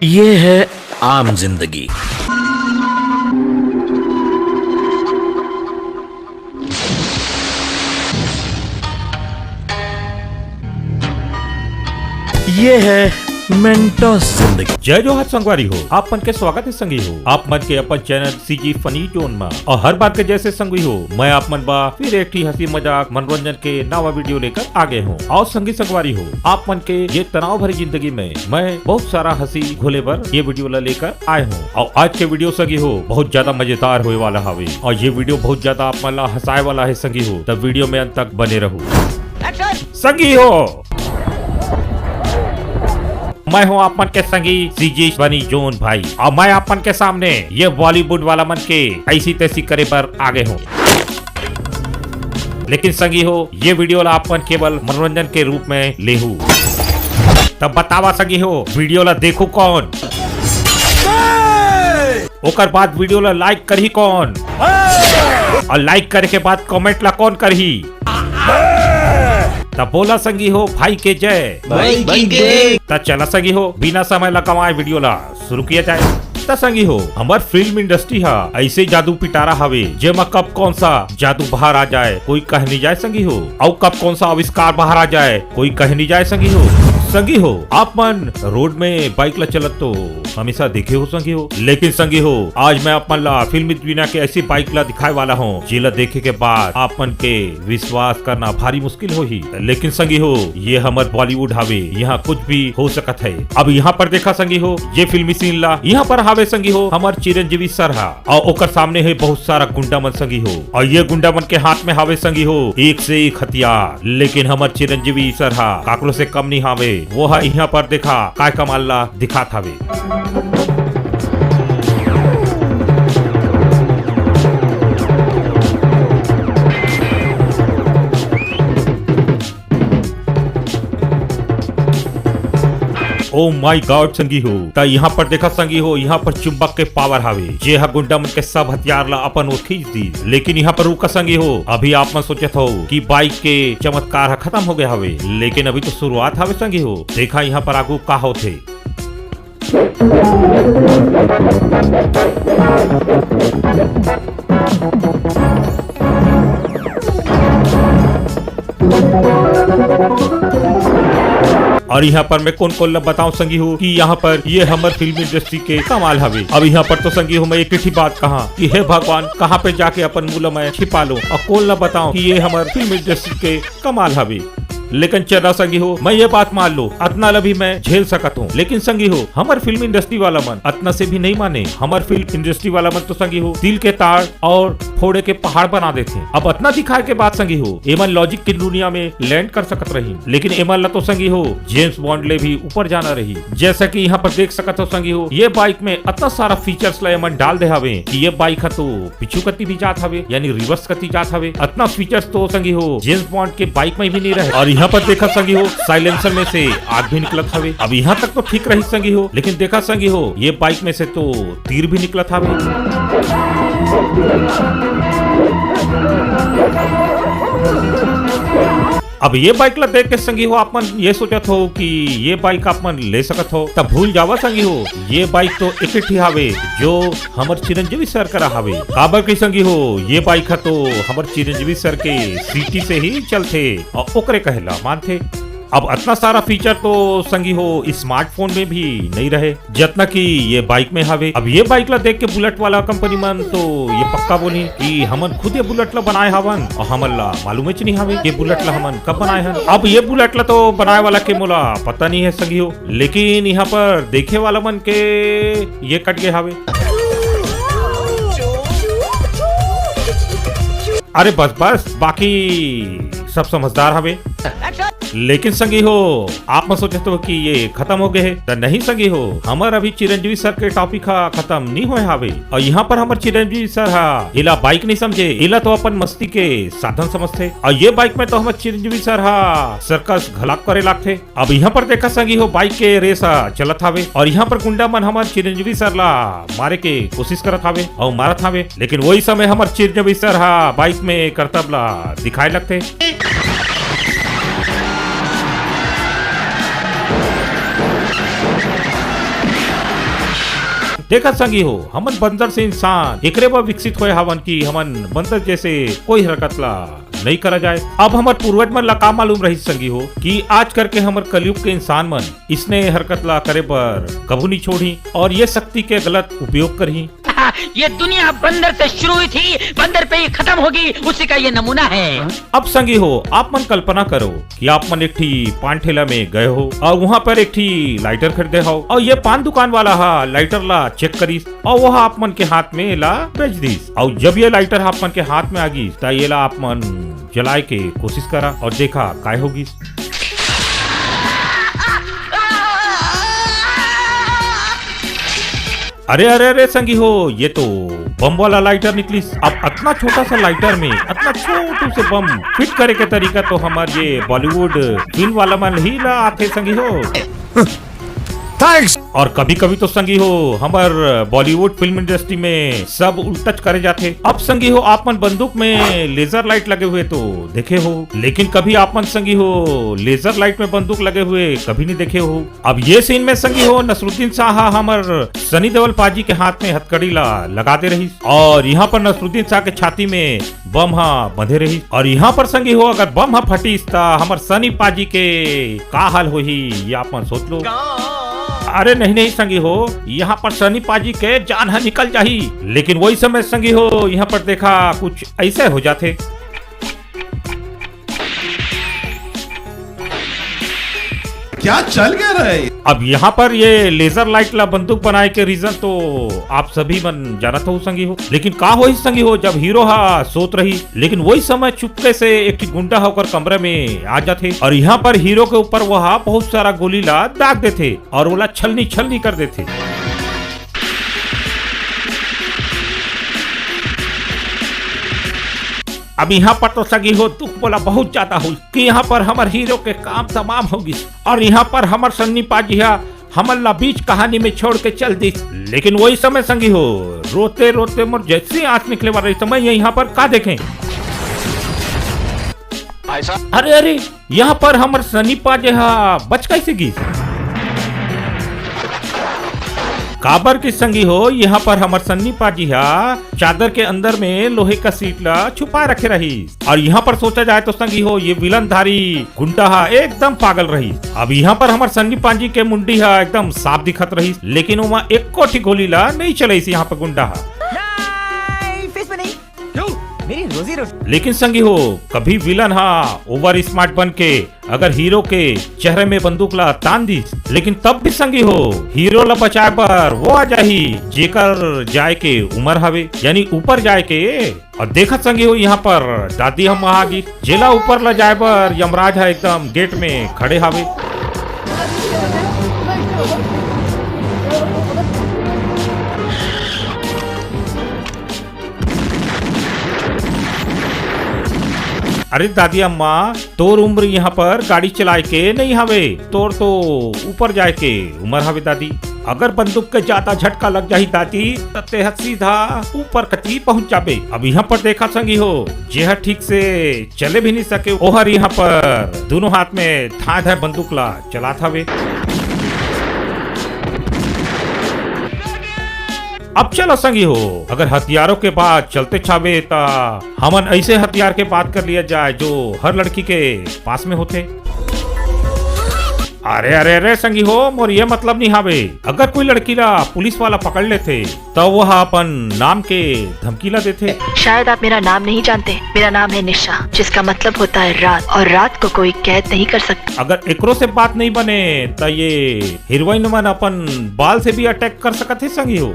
ये है आम जिंदगी। ये है मेंटोस जिंदगी। जय जोहार संगवारी हो, आप मन के स्वागत है संगी हो आप मन के अपन चैनल सीजी फनी टोन में। और हर बार के जैसे संगी हो मैं आप मन बा फिर एक हंसी मजाक मनोरंजन के नवा वीडियो लेकर आगे हूँ। और संगी संगवारी हो आप मन के ये तनाव भरी जिंदगी में मैं बहुत सारा हंसी घोले पर ये वीडियो लेकर आए हूँ। और आज के वीडियो संगी हो बहुत ज्यादा मजेदार होने वाला हवे और ये वीडियो बहुत ज्यादा आप मन ला हंसाए वाला है संगी हो, तब वीडियो में अंत तक बने रहो संगी हो। मैं हूँ आप मन के संगी सीजी फनी जोन भाई और मैं आप मन के सामने ये बॉलीवुड वाला मन के ऐसी तैसी करे पर आगे हूँ। लेकिन संगी हो ये वीडियो ला आप मन केवल मनोरंजन के रूप में ले हूँ। तब बतावा संगी हो वीडियो ला देखू कौन, ओकर बाद वीडियो ला लाइक करही कौन, और लाइक करे के बाद कमेंट ला कौन करही। तब बोला संगी हो भाई के जय, भाई की जय। तब चला संगी हो बिना समय लगाए वीडियो ला शुरू किया जाए। तब संगी हो हमार फिल्म इंडस्ट्री हा ऐसे जादू पिटारा हवे जेमा कब कौन सा जादू बाहर आ जाए कोई कह नहीं जाए संगी हो, और कब कौन सा आविष्कार बाहर आ जाए कोई कह नहीं जाए संगी हो। संगी हो आप मन रोड में बाइक ला चलत तो हमेशा देखे हो संगी हो, लेकिन संगी हो आज मैं आप मन ला फिल्मी दुनिया के ऐसी बाइक ला दिखाए वाला हूँ जिला देखे के बाद आप मन के विश्वास करना भारी मुश्किल हो ही। लेकिन संगी हो ये हमार बॉलीवुड हावे, यहाँ कुछ भी हो सकत है। अब यहाँ पर देखा संगी हो ये फिल्मी सीन ला यहाँ पर हावे संगी हो हमार चिरंजीवी सर हा और ओकर सामने है बहुत सारा गुंडा मन संगी हो, और ये गुंडा मन के हाथ में हावे संगी हो एक से एक हथियार। लेकिन हमार चिरंजीवी सर हा काकलो से कम नहीं हावे, वो है यहाँ पर देखा काय कमाल ला दिखा थावे। ओ माय गॉड संगी हो ता यहाँ पर देखा संगी हो यहाँ पर चुंबक के पावर हावे जे हा गुंडा मन के सब हथियार ला अपन ओर खींच दी। लेकिन यहाँ पर रुका संगी हो अभी आप मन सोचत हो कि बाइक के चमत्कार हा खत्म हो गया हवे, लेकिन अभी तो शुरुआत हावे संगी हो। देखा यहाँ पर आगू का होथे। और यहाँ पर मैं कौन कौन बताऊं संगी हो कि यहाँ पर ये हमार फिल्म इंडस्ट्री के कमाल हवे। अब यहाँ पर तो संगी हो मैं एक ही बात कहा कि हे भगवान कहाँ पे जाके अपन मूल मैं छिपा लो और कौन न बताऊं कि ये हमार फिल्म इंडस्ट्री के कमाल हवे। लेकिन चला संगी हो मैं ये बात मान लो अतना ला भी मैं झेल सकत हूँ, लेकिन संगी हो हमार फिल्म इंडस्ट्री वाला मन अतना से भी नहीं माने। हमार फिल्म इंडस्ट्री वाला मन तो संगी हो दिल के तार और फोड़े के पहाड़ बना देते। अब अतना दिखाए के बाद संगी हो एमन लॉजिक की दुनिया में लैंड कर सकत रही, लेकिन एमन ला तो संगी हो जेम्स बॉन्ड ले भी ऊपर जाना रही। जैसा कि यहाँ पर देख सकत हो संगी हो ये बाइक में अतना सारा फीचर्स ला एमन डाल दे हवे कि ये बाइक है तो पिछू कती भी जात हवे यानी रिवर्स कती जात हवे। अतना फीचर्स तो संगी हो जेम्स बॉन्ड के बाइक में भी नहीं रहे। और यहाँ पर देखा संगी हो साइलेंसर में से आग भी निकलत हवे। अब यहाँ तक तो ठीक रही संगी हो, लेकिन देखा संगी हो ये बाइक में से तो तीर भी निकलत हवे। अब ये बाइक ला देख के संगी हो आप मन ये सोचत हो कि ये बाइक आप मन ले सकत हो, तब भूल जावा संगी हो ये बाइक तो एक ही हावे जो हमार चिरंजीवी सर करा हावे। काबर की संगी हो ये बाइक है तो हमार चिरंजीवी सर के सीटी से ही चलते और ओकरे कहला मानते। अब इतना सारा फीचर तो संगी हो स्मार्टफोन में भी नहीं रहे जितना कि ये बाइक में हवे। अब ये बाइक ला देख के बुलेट वाला कंपनी मन तो ये पक्का बोली कि हमन खुद ये बुलेट ला बनाए हवन और हमन ला मालूम ही नहीं हवे ये बुलेट ला हमन कब बनाए हन। अब ये बुलेट ला तो बनाए वाला के मोला पता नहीं है संगी हो, लेकिन यहाँ पर देखे वाला मन के ये कट गए हवे। अरे बस बस बाकी सब समझदार हवे। लेकिन संगी हो आप मत सोचे तो कि ये खत्म हो गए है तो नहीं संगी हो, हमार अभी चिरंजीवी सर के टॉपिक हा खत्म नहीं हुए हावे। और यहाँ पर हमार चिरंजीवी सर हा इला बाइक नहीं समझे, इला तो अपन मस्ती के साधन समझते। और ये बाइक में तो हमारे चिरंजीवी सर हा सर्कस घलाक करे लागते। अब यहाँ पर देखा संगी हो बाइक के रेस चलत हावे और यहाँ पर गुंडा मन हमार चिरंजीवी सर ला मारे के कोशिश करत हावे और मारत हावे। लेकिन वही समय हमार चिरंजीवी सर हा बाइक में करतब ला दिखाए लगते। देखा संगी हो हमन बंदर से इंसान एकरे पर विकसित हुए हवन की हमन बंदर जैसे कोई हरकत ला नहीं करा जाए। अब हमार पूर्वज मन ला का मालूम रही संगी हो कि आज करके हमार कलयुग के इंसान मन इसने हरकत ला करे पर कबू नहीं छोड़ी और ये शक्ति के गलत उपयोग करी। ये दुनिया बंदर से शुरू हुई थी, बंदर पे ही खत्म होगी, उसी का ये नमूना है। अब संगी हो आप मन कल्पना करो कि आप मन एक ठी पान ठेला में गए हो और वहाँ पर एक ठी लाइटर खरीदे हो और ये पान दुकान वाला हा लाइटर ला चेक करीस और वह आप मन के हाथ में ला बेच दीस। और जब ये लाइटर आप मन के हाथ में आ गई तो ये ला आप मन जलाए के कोशिश करा और देखा काय होगी। अरे अरे अरे संगी हो ये तो बम वाला लाइटर निकली। अब इतना छोटा सा लाइटर में इतना छोटू से बम फिट करे के तरीका तो हमारे ये बॉलीवुड फिल्म वाला मन ही ला आते संगी हो। थैंक्स। और कभी कभी तो संगी हो हमार बॉलीवुड फिल्म इंडस्ट्री में सब उल्टच करे जाते। अब संगी हो आप मन बंदूक में लेजर लाइट लगे हुए तो देखे हो, लेकिन कभी आप मन संगी हो लेजर लाइट में बंदूक लगे हुए कभी नहीं देखे हो। अब ये सीन में संगी हो नसरुद्दीन शाह हमार सनी देओल पाजी के हाथ में हथकड़ी ला लगा दे रही और यहाँ पर नसरुद्दीन शाह के छाती में बम बंधे रही। और यहाँ पर संगी हो अगर बम फटीस हमार सनी पाजी के का हाल हो ही ये आप मन सोच लो। अरे नहीं नहीं संगी हो यहाँ पर सनी पाजी के जान है निकल जाही। लेकिन वही समय संगी हो यहाँ पर देखा कुछ ऐसे हो जाते। क्या चल क्या रहा है। अब यहाँ पर ये लेजर लाइट ला बंदूक बनाए के रीजन तो आप सभी मन जानत हो संगी हो। लेकिन का हो संगी हो जब हीरो हा सोत रही लेकिन वही समय चुपके से एक गुंडा होकर कमरे में आ जाते और यहाँ पर हीरो के ऊपर वह बहुत सारा गोली ला दाग देते और वो ला छलनी कर देते। अब यहाँ पर तो सगी हो दुख बोला बहुत ज्यादा हुई कि यहाँ पर हमारे हीरो के काम तमाम होगी और यहाँ पर हमार सन्नी पाजी हमला बीच कहानी में छोड़ के चल दी। लेकिन वही समय संगी हो रोते रोते मोर जैसे आंख निकले वाला समय यहाँ पर का देखें। अरे अरे यहाँ पर हमार सन्नी पाजी बच कैसे गई। काबर की संगी हो यहाँ पर हमार सन्नी पाजी चादर के अंदर में लोहे का सीट ला छुपा रखे रही और यहाँ पर सोचा जाए तो संगी हो ये विलन धारी गुंडा एकदम पागल रही। अब यहाँ पर हमार सन्नी पाजी के मुंडी एकदम साफ दिखत रही लेकिन वहाँ एक कोठी गोली ला नहीं चले यहाँ पर गुंडा मेरी रोजी रोटी। लेकिन संगी हो कभी विलन ओवर स्मार्ट बन के अगर हीरो के चेहरे में बंदूक ला तान दी लेकिन तब भी संगी हो हीरो ला बचाए पर वो आ जाही जेकर जाए के उम्र हवे यानी ऊपर जाए के। और देखा संगी हो यहाँ पर दादी हम आ गई जेला ऊपर ला जाए पर यमराज एकदम गेट में खड़े हवे। अरे दादी अम्मा तोर उम्र यहाँ पर गाड़ी चलाए के नहीं हवे, तोर तो ऊपर जाए के उम्र हवे दादी। अगर बंदूक के ज्यादा झटका लग जाही दादी तो सीधा ऊपर कती पहुंच जाबे। अब यहाँ पर देखा संगी हो जेह ठीक से चले भी नहीं सके ओहर यहाँ पर दोनों हाथ में था बंदूक ला चला हवे। अब चलो संगी हो अगर हथियारों के बाद चलते छावे ता हमन ऐसे हथियार के बात कर लिया जाए जो हर लड़की के पास में होते। अरे अरे अरे संगी हो मोर ये मतलब नहीं हावे अगर कोई लड़की ला पुलिस वाला पकड़ लेते तो वह अपन नाम के धमकी ला देते। शायद आप मेरा नाम नहीं जानते, मेरा नाम है निशा जिसका मतलब होता है रात और रात को कोई कैद नहीं कर सकता। अगर एकरो से बात नहीं बने तो ये हीरोइन मन अपन बाल से भी अटैक कर सकत है संगी हो।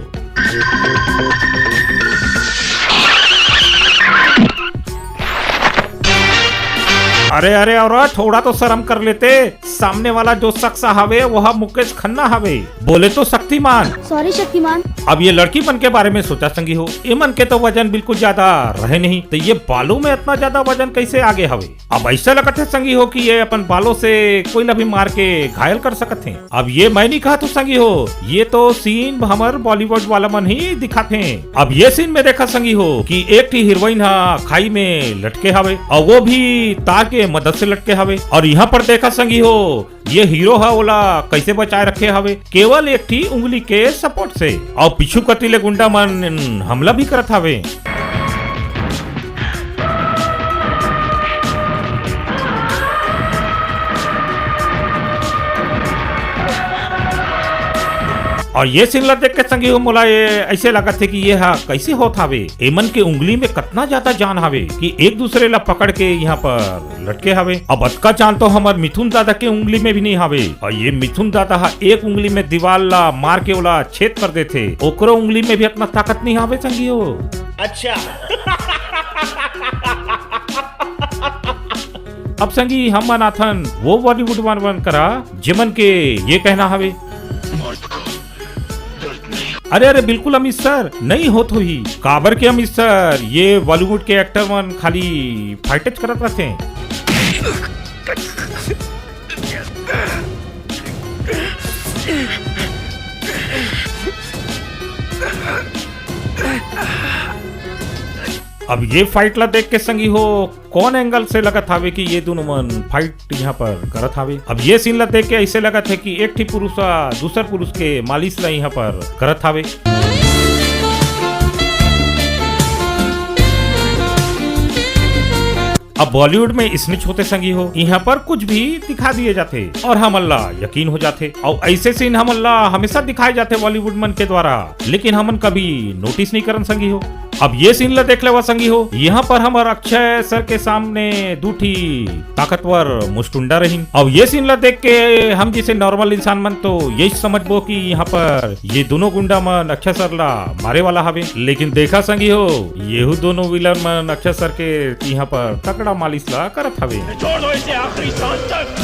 अरे अरे और थोड़ा तो शर्म कर लेते। सामने वाला जो शख्स हवे वह मुकेश खन्ना हवे, बोले तो शक्तिमान। सॉरी शक्तिमान। अब ये लड़की मन के बारे में सोचा संगी हो, इमन के तो वजन बिल्कुल ज्यादा रहे नहीं, तो ये बालों में इतना ज्यादा वजन कैसे आगे हवे। अब ऐसा लगता है संगी हो कि ये अपन बालों से कोई भी मार के घायल कर सकते हैं। अब ये मैं नहीं कहा तो संगी हो, ये तो सीन हमार बॉलीवुड वाला मन ही दिखाते हैं। अब ये सीन में देखा संगी हो कि एक ही हीरोइन खाई में लटके हवे और वो भी तार के मदद से लटके हवे। और यहाँ पर देखा संगी हो ये हीरो है ओला कैसे बचाए रखे हवे, केवल एक ही उंगली के सपोर्ट से। और पीछू कटीले गुंडा मन हमला भी करत हवे। और ये सीन देख के संगी हो मोला ये ऐसे लगा थे कि ये कैसे होत हवे। एमन के उंगली में कितना ज्यादा जान हवे कि एक दूसरे ला पकड़ के यहाँ पर लटके हवे। अब अतका जान तो हमार मिथुन दादा के उंगली में भी नहीं हवे। और ये मिथुन दादा एक उंगली में दीवार ला मार के ओला छेद कर देते, ओकरो उंगली में भी इतना ताकत नहीं हवे संगी हो। अच्छा अब संगी हम मनाथन वो बॉलीवुड वन करा जिमन के ये कहना हवे। अरे अरे बिल्कुल अमित सर नहीं होत हुई काबर के अमित सर, ये बॉलीवुड के एक्टर मन खाली फाइटेज करत रहते हैं। अब ये फाइट ला देख के संगी हो कौन एंगल से लगत हावे कि ये दोनों मन फाइट यहाँ पर करत हावे। अब ये सीन ला देख के ऐसे लगत है कि एक ही पुरुष दूसर पुरुष के मालिश ला यहाँ पर करत हावे। अब बॉलीवुड में स्निच होते संगी हो यहाँ पर कुछ भी दिखा दिए जाते और हम अल्लाह यकीन हो जाते। और ऐसे सीन हम अल्लाह हमेशा दिखाए जाते बॉलीवुड मन के द्वारा, लेकिन हमन कभी नोटिस नहीं करन संगी हो। अब ये सीन ला देख लेवा संगी हो, यहाँ पर हमार अक्षय सर के सामने दूठी ताकतवर मुस्टुंडा रही। अब ये सीन ला देख के हम जैसे नॉर्मल इंसान मन तो यही समझबो कि यहाँ पर ये दोनों गुंडा मन अक्षय सर ला मारे वाला हवे, लेकिन देखा संगी हो ये दोनों विलन मन अक्षय सर के यहाँ पर तकड़ा मालिश ला करत हवे। छोड़ दो इसे आखिरी सांस तक।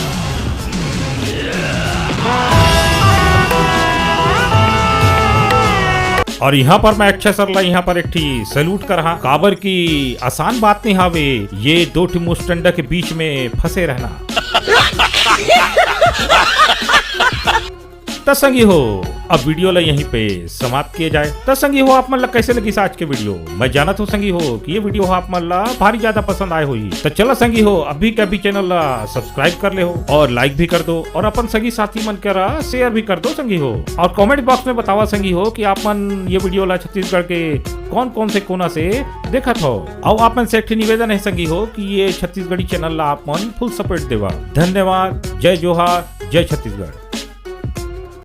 और यहाँ पर मैं अक्षय सर ला यहाँ पर एक ठी सैल्यूट कर रहा, काबर की आसान बात नहीं हावे ये दो ठी मुस्टंडा के बीच में फंसे रहना। तसंगी हो अब वीडियो ला यहीं पे समाप्त किया जाए। तसंगी हो आप मतलब कैसे लगी आज के वीडियो, मैं जानत हूँ संगी हो कि ये वीडियो आप मतलब भारी ज्यादा पसंद आए हुई। तो चलो संगी हो अभी के अभी चैनल ला सब्सक्राइब कर ले हो और लाइक भी कर दो और अपन संगी साथी मन करा शेयर भी कर दो संगी हो। और कमेंट बॉक्स में बतावा संगी हो कि आप मन ये वीडियो ला छत्तीसगढ़ के कौन कौन से कोना से देखत हो। और आप मन से एक निवेदन है संगी हो कि ये छत्तीसगढ़ी चैनल ला आप मन फुल सपोर्ट देवा। धन्यवाद। जय जोहार, जय छत्तीसगढ़।